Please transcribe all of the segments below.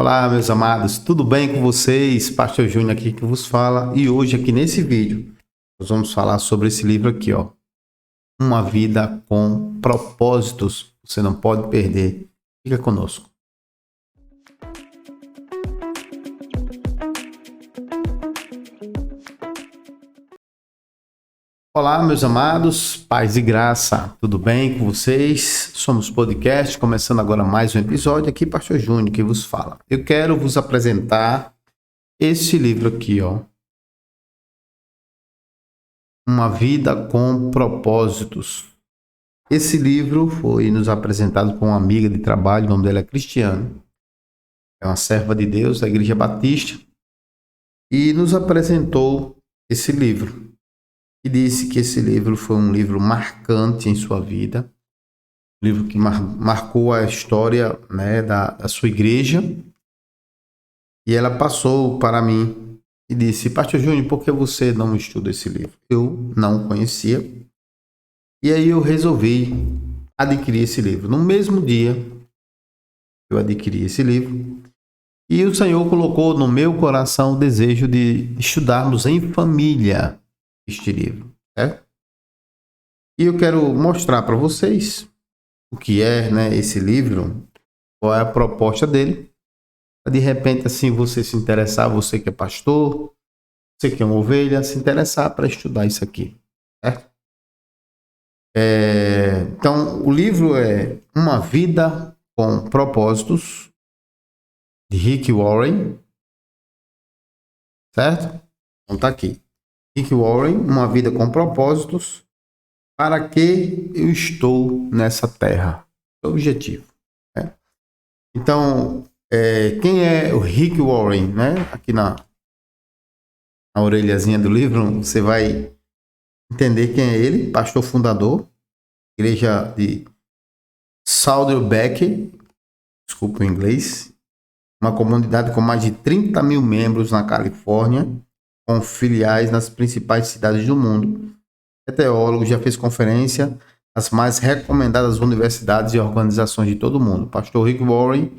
Olá, meus amados, tudo bem com vocês? Pastor Júnior aqui que vos fala. E hoje aqui nesse vídeo nós vamos falar sobre esse livro aqui, ó. Uma vida com propósitos. Você não pode perder. Fica conosco. Olá, meus amados, paz e graça, tudo bem com vocês? Somos podcast, começando agora mais um episódio aqui, Pastor Júnior que vos fala. Eu quero vos apresentar esse livro aqui, ó. Uma vida com propósitos. Esse livro foi nos apresentado por uma amiga de trabalho, o nome dela é Cristiane. É uma serva de Deus da Igreja Batista e nos apresentou esse livro. E disse que esse livro foi um livro marcante em sua vida, um livro que marcou a história, né, da sua igreja. E ela passou para mim e disse: Pastor Júnior, por que você não estuda esse livro? Eu não conhecia. E aí eu resolvi adquirir esse livro. No mesmo dia eu adquiri esse livro. E o Senhor colocou no meu coração o desejo de estudarmos em família este livro, certo? E eu quero mostrar para vocês o que é, né, esse livro, qual é a proposta dele. De repente, assim, você se interessar, você que é pastor, você que é uma ovelha, se interessar para estudar isso aqui, certo? Então, o livro é Uma Vida com Propósitos, de Rick Warren, certo? Então tá aqui. Rick Warren, Uma Vida com Propósitos. Para que eu estou nessa terra? É o objetivo, né? Então, quem é o Rick Warren, né? Aqui na orelhazinha do livro, você vai entender quem é ele. Pastor fundador, igreja de Saddleback, desculpa o inglês, uma comunidade com mais de 30 mil membros na Califórnia, com filiais nas principais cidades do mundo. É teólogo, já fez conferência nas mais recomendadas universidades e organizações de todo o mundo. Pastor Rick Warren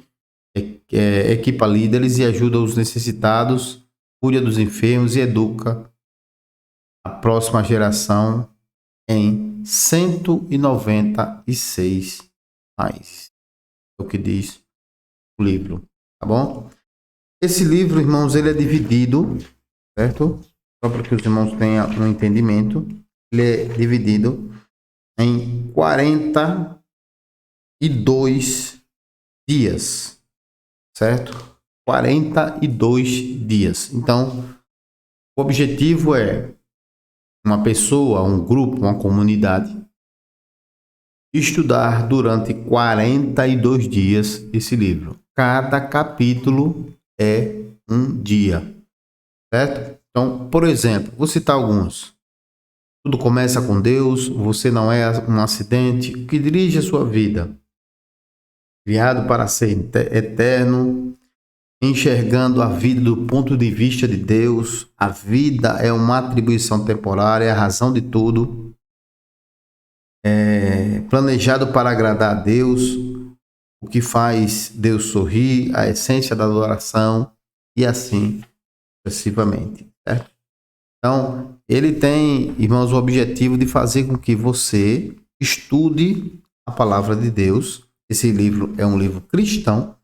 equipa líderes e ajuda os necessitados, cuida dos enfermos e educa a próxima geração em 196 países. É o que diz o livro, tá bom? Esse livro, irmãos, ele é dividido, certo? Só para que os irmãos tenham um entendimento. Ele é dividido em 42 dias, certo? 42 dias. Então, o objetivo é uma pessoa, um grupo, uma comunidade estudar durante 42 dias esse livro. Cada capítulo é um dia, certo? Então, por exemplo, vou citar alguns. Tudo começa com Deus, você não é um acidente, o que dirige a sua vida. Criado para ser eterno, enxergando a vida do ponto de vista de Deus, a vida é uma atribuição temporária, é a razão de tudo. Planejado para agradar a Deus, o que faz Deus sorrir, a essência da adoração e assim sucessivamente, certo? Então, ele tem, irmãos, o objetivo de fazer com que você estude a palavra de Deus. Esse livro é um livro cristão,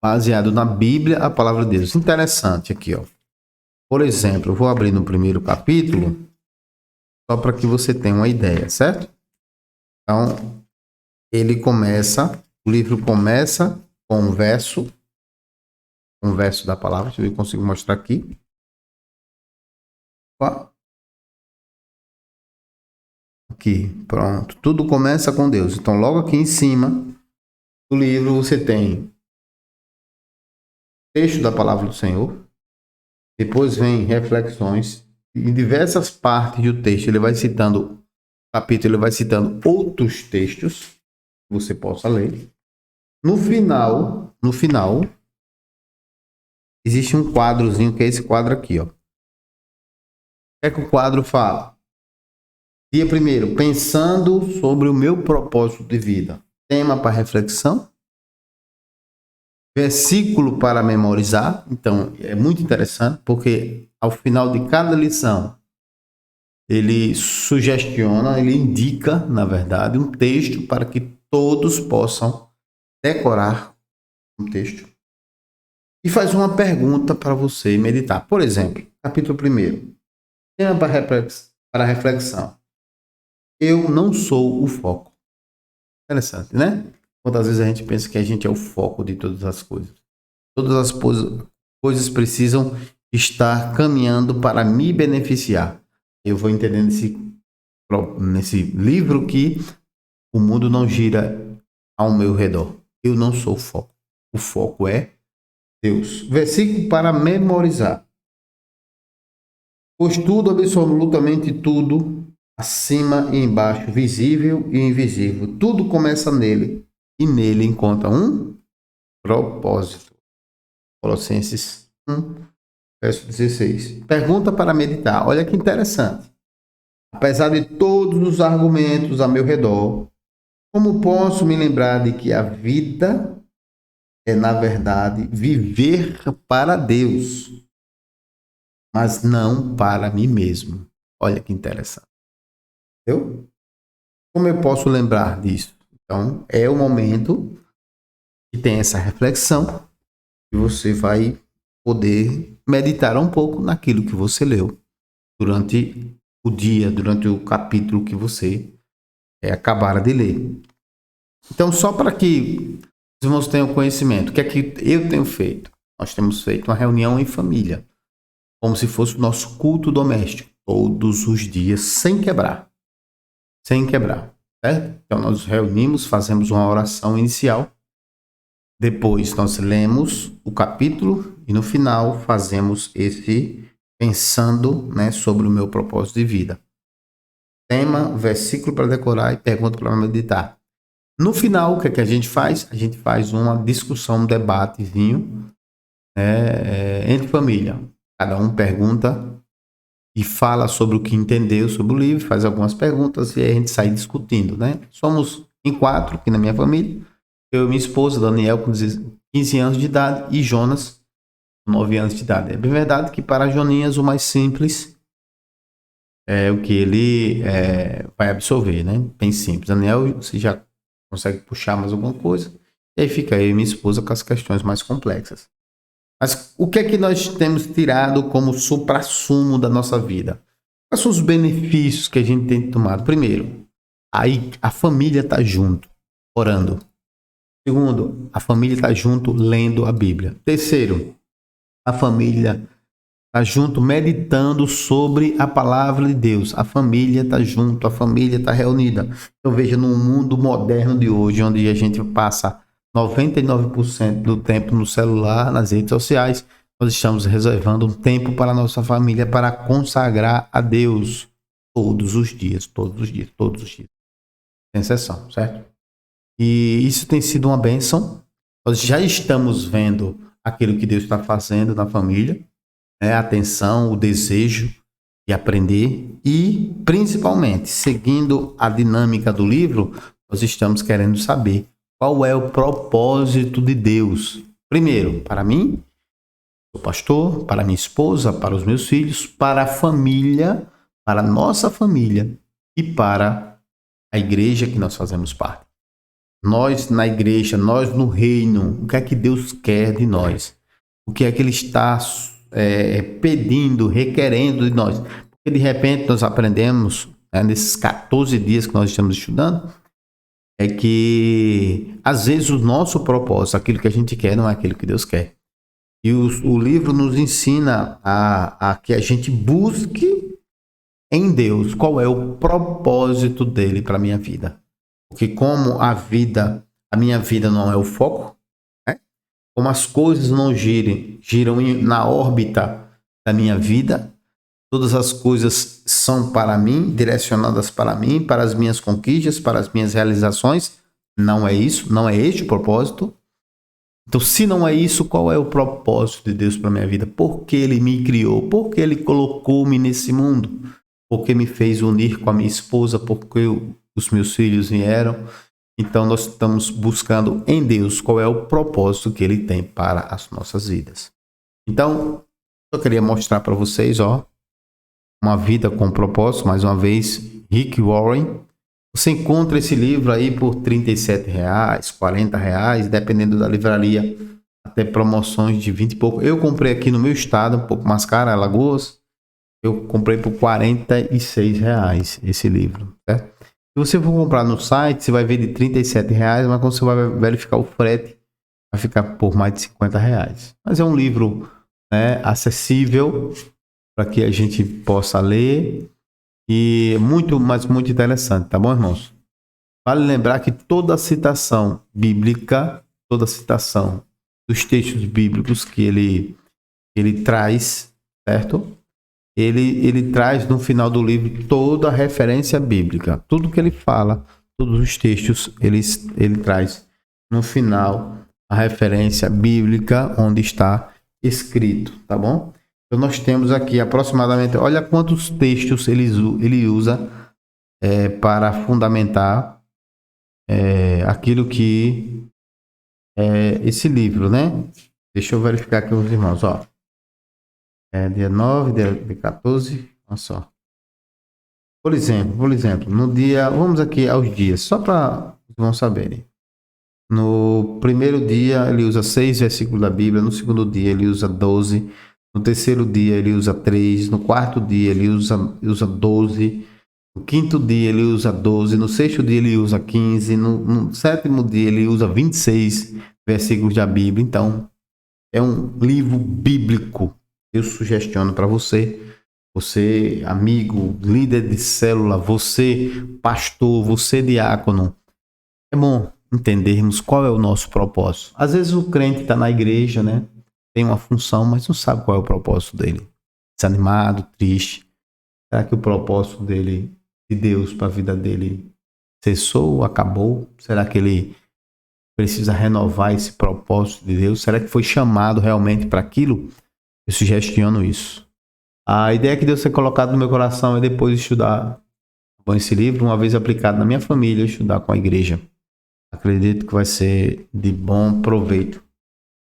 baseado na Bíblia, a palavra de Deus. Interessante aqui, ó. Por exemplo, eu vou abrir no primeiro capítulo, só para que você tenha uma ideia, certo? Então, o livro começa com um verso da palavra. Deixa eu ver se eu consigo mostrar aqui. Aqui, pronto. Tudo começa com Deus. Então, logo aqui em cima do livro, você tem texto da palavra do Senhor. Depois vem reflexões. Em diversas partes do texto, ele vai citando capítulo, ele vai citando outros textos que você possa ler. No final, existe um quadrozinho, que é esse quadro aqui, ó. O que é que o quadro fala? Dia primeiro, pensando sobre o meu propósito de vida. Tema para reflexão. versículo para memorizar. Então, é muito interessante, porque ao final de cada lição, ele sugestiona, ele indica, na verdade, um texto para que todos possam decorar um texto. E faz uma pergunta para você meditar. Por exemplo, capítulo 1. Tema para reflexão. Eu não sou o foco. Interessante, né? Quantas vezes a gente pensa que a gente é o foco de todas as coisas. Todas as coisas precisam estar caminhando para me beneficiar. Eu vou entendendo nesse livro que o mundo não gira ao meu redor. Eu não sou o foco. O foco é Deus. Versículo para memorizar. Pois tudo, absolutamente tudo, acima e embaixo, visível e invisível, tudo começa nele e nele encontra um propósito. Colossenses 1, verso 16. Pergunta para meditar. Olha que interessante. Apesar de todos os argumentos a meu redor, como posso me lembrar de que a vida é, na verdade, viver para Deus, mas não para mim mesmo? Olha que interessante. Entendeu? Como eu posso lembrar disso? Então, é o momento que tem essa reflexão e você vai poder meditar um pouco naquilo que você leu durante o dia, durante o capítulo que você acabar de ler. Então, só para que os irmãos tenham conhecimento, o que é que eu tenho feito? Nós temos feito uma reunião em família, como se fosse o nosso culto doméstico, todos os dias, sem quebrar. Sem quebrar, certo? Então, nós nos reunimos, fazemos uma oração inicial, depois nós lemos o capítulo e no final fazemos esse pensando, né, sobre o meu propósito de vida. Tema, versículo para decorar e pergunta para meditar. No final, o que é que a gente faz? A gente faz uma discussão, um debatezinho entre família. Cada um pergunta e fala sobre o que entendeu sobre o livro, faz algumas perguntas e aí a gente sai discutindo, né? Somos em 4 aqui na minha família. Eu e minha esposa, Daniel, com 15 anos de idade, e Jonas, com 9 anos de idade. É bem verdade que para Joninhas o mais simples é o que ele vai absorver, né? Bem simples. Daniel, você já consegue puxar mais alguma coisa. E aí fica eu e minha esposa com as questões mais complexas. Mas o que é que nós temos tirado como suprassumo da nossa vida? Quais são os benefícios que a gente tem tomado? Primeiro, aí a família está junto, orando. Segundo, a família está junto, lendo a Bíblia. Terceiro, a família está junto, meditando sobre a palavra de Deus. A família está junto, a família está reunida. Eu vejo no mundo moderno de hoje, onde a gente passa 99% do tempo no celular, nas redes sociais, nós estamos reservando um tempo para a nossa família para consagrar a Deus todos os dias, todos os dias, todos os dias. Sem exceção, certo? E isso tem sido uma bênção. Nós já estamos vendo aquilo que Deus está fazendo na família, né? A atenção, o desejo de aprender e, principalmente, seguindo a dinâmica do livro, nós estamos querendo saber qual é o propósito de Deus. Primeiro, para mim, o pastor, para minha esposa, para os meus filhos, para a família, para a nossa família e para a igreja que nós fazemos parte. Nós na igreja, nós no reino, o que é que Deus quer de nós? O que é que Ele está pedindo, requerendo de nós? Porque de repente nós aprendemos, nesses 14 dias que nós estamos estudando, é que às vezes o nosso propósito, aquilo que a gente quer, não é aquilo que Deus quer. E o livro nos ensina a que a gente busque em Deus qual é o propósito dele para a minha vida. Porque como a minha vida não é o foco, né? Como as coisas não giram na órbita da minha vida, todas as coisas são para mim, direcionadas para mim, para as minhas conquistas, para as minhas realizações. Não é isso, não é este o propósito. Então, se não é isso, qual é o propósito de Deus para a minha vida? Por que Ele me criou? Por que Ele colocou-me nesse mundo? Por que me fez unir com a minha esposa? Por que os meus filhos vieram? Então nós estamos buscando em Deus qual é o propósito que Ele tem para as nossas vidas. Então, eu queria mostrar para vocês, Uma Vida com Propósito, mais uma vez, Rick Warren. Você encontra esse livro aí por R$ 37, R$ 40, dependendo da livraria, até promoções de 20 e pouco. Eu comprei aqui no meu estado, um pouco mais caro, Alagoas. Eu comprei por R$ 46 esse livro, certo? Se você for comprar no site, você vai ver de R$ 37, mas quando você vai verificar o frete, vai ficar por mais de R$ 50. Mas é um livro, né, acessível para que a gente possa ler e muito, mas muito interessante, tá bom, irmãos? Vale lembrar que toda citação bíblica, toda citação dos textos bíblicos que ele traz, certo? Ele traz no final do livro toda a referência bíblica. Tudo que ele fala, todos os textos, ele traz no final a referência bíblica onde está escrito, tá bom? Então nós temos aqui aproximadamente, olha quantos textos ele usa para fundamentar aquilo que é esse livro, né? Deixa eu verificar aqui os irmãos, dia 9, dia 14, olha só. Por exemplo, no dia, vamos aqui aos dias, só para os irmãos saberem. No primeiro dia ele usa 6 versículos da Bíblia, no segundo dia ele usa 12, no terceiro dia ele usa 3, no quarto dia ele usa 12, no quinto dia ele usa 12, no sexto dia ele usa 15, no sétimo dia ele usa 26 versículos da Bíblia. Então, é um livro bíblico. Eu sugestiono para você, amigo, líder de célula, você pastor, você diácono, é bom entendermos qual é o nosso propósito. Às vezes o crente está na igreja, né? Tem uma função, mas não sabe qual é o propósito dele. Desanimado, triste. Será que o propósito dele, de Deus para a vida dele, cessou, acabou? Será que ele precisa renovar esse propósito de Deus? Será que foi chamado realmente para aquilo? Eu sugestiono isso. A ideia que Deus tem colocado no meu coração é depois estudar esse livro, uma vez aplicado na minha família, estudar com a igreja. Acredito que vai ser de bom proveito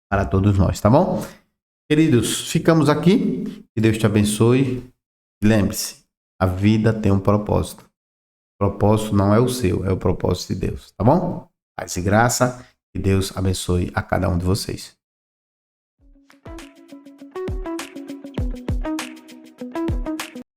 para todos nós, tá bom? Queridos, ficamos aqui. Que Deus te abençoe. Lembre-se, a vida tem um propósito. O propósito não é o seu, é o propósito de Deus, tá bom? Paz e graça. Que Deus abençoe a cada um de vocês.